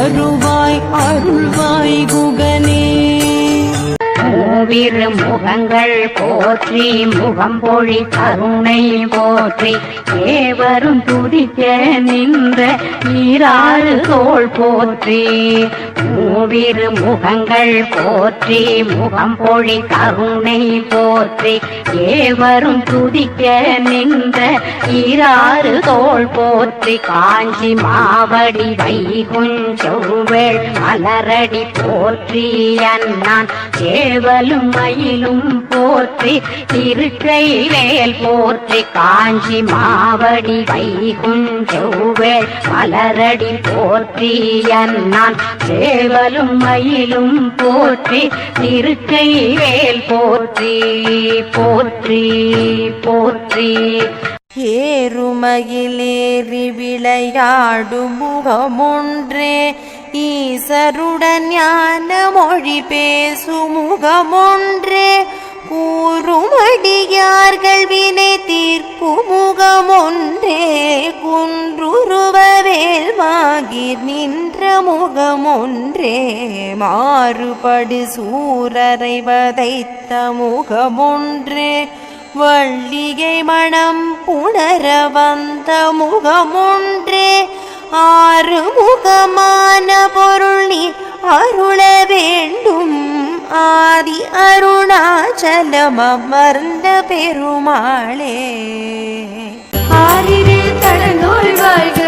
வருவாய் அருள்வாய் குகனே. மூவிரு முகங்கள் போற்றி முகம்பொழி கருணை போற்றி ஏவரும் துதிக்க நின்ற ஈராறு தோள் போற்றி. மூவிரு முகங்கள் போற்றி முகம்பொழி கருணை போற்றி ஏவரும் துதிக்க நின்ற ஈராறு தோள் போற்றி. காஞ்சி மாவடி வைகுஞ்செவ்வேள் மலரடி போற்றி அண்ணான் சேவலும் மயிலும் போற்றி திருக்கை வேல் போற்றி. காஞ்சி மாவடி வைகுஞ்செவ்வேள் மலரடி போற்றி அண்ணான் சேவலும் மயிலும் போற்றி திருக்கை வேல் போற்றி போற்றி போற்றி. ஏறுமயிலேறி விளையாடும் முகமொன்றே ஈசருடன் ஞான மொழி பேசும் முகமொன்றே கூறுமடியார்கள் வினை தீர்க்கும் முகமொன்றே குன்றுருவவேல் வாகீர் நின்ற முகமொன்றே மாறுபடு சூரரை வதைத்த முகமொன்றே வள்ளியை மனம் புணர வந்த முகமொன்றே ஆறு முகமான பொருள் நீ அருள வேண்டும் ஆதி அருணாச்சலம் அமர்ந்த பெருமாளே. ஆறில் கடந்தோள் வாழ்க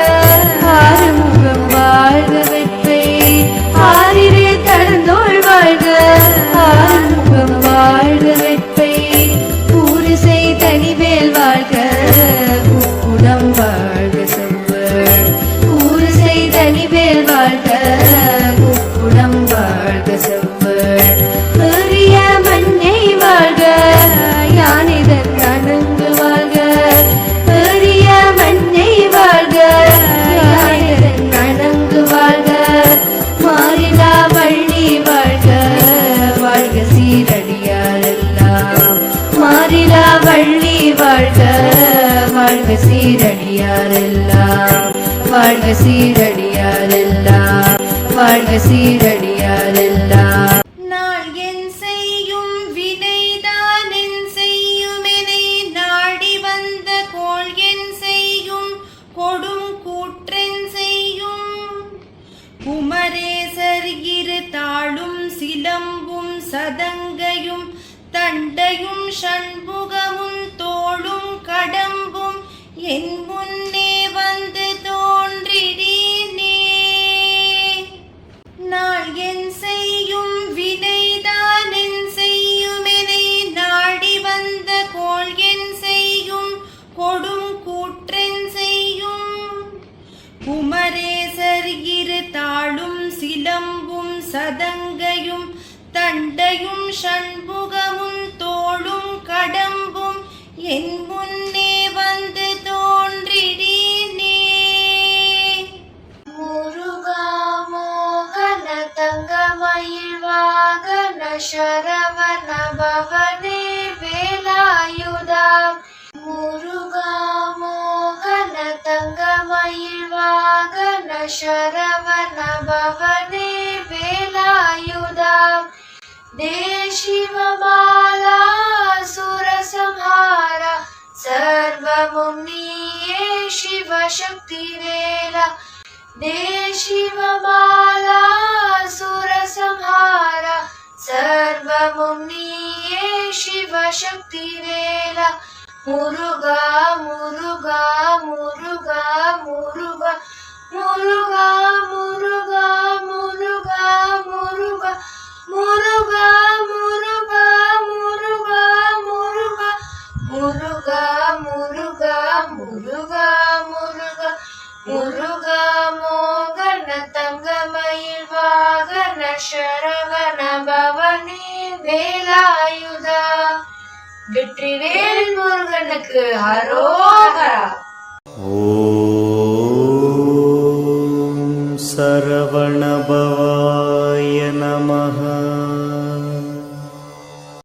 ஆறுமுகம் வாழ்க வெற்றி. ஆறில் கடந்தோள் வாழ்க ஆறுமுகம் வாழ்க வெற்றி. பூரிசை தனிவேல் வாழ்க உப்புடம் வாழ்க செவ்வேள். பூரிசை தனிவேல் வாழ்க உப்புடம் வாழ்க செவ்வேள். பெரிய மண்ணை வாழ்க யானிதன் கணங்கு வாழ்க. பெரிய மண்ணை வாழ்க யானிதன் கணங்கு வாழ்க. மாறிலா வள்ளி வாழ்க வாழ்க சீரடியாரெல்லாம். மாறிலா வள்ளி வாழ்க வாழ்க சீரடியாரெல்லாம். வாழ்க சீரடியாரெல்லாம் வாழ்க சீரடியாரெல்லாம். நாள் என் செய்யும் வினைதான் என் செய்யும் எனை நாடி வந்த கோள் என் செய்யும் கொடும் கூற்றென் செய்யும். குமரேசர் இரு தாளும் சிலம்பும் சதங்கையும் தண்டையும் ஷண்முகமும் தோளும் கடம்பும் என் முன்னே வந்து தோன்றினே. நாள் என் செய்யும் வினைதான் என் செய்யும் எனை நாடி வந்த கோள் என் செய்யும் கொடும் கூற்றென் செய்யும். குமரேசர் இரு தாளும் சிலம்பும் சதங்கையும் தண்டையும் ஷண்முகமும் தோளும் கடம்பும் என் முன்னே வந்து தோன்றினே. முருகா மோகன தங்கமயில் வாகன சரவண பவனே வேலாயுதா. முருகா மோகன தங்கமயில் வாகன சரவண பவனே வேலாயுதா. தேசிவமாலா சுரசம்ஹாரா சர்வமும் நீயே சிவசக்தி வேலா. தேசிவமாலா சுரசம்ஹாரா சர்வமும் நீயே சிவசக்தி வேலா. முருகா முருகா முருகா முருகா முருகா முருகா முருகா முருகா முருகா முருகா முருகா முருகா முருகா முருகா முருகா முருகா முருகா மோகன தங்கமயில் வாகன சரவண பவனி வேலாயுதா. வெற்றிவேல் முருகனுக்கு அரோகரா. ஓம் சரவண பவாய நமஹ.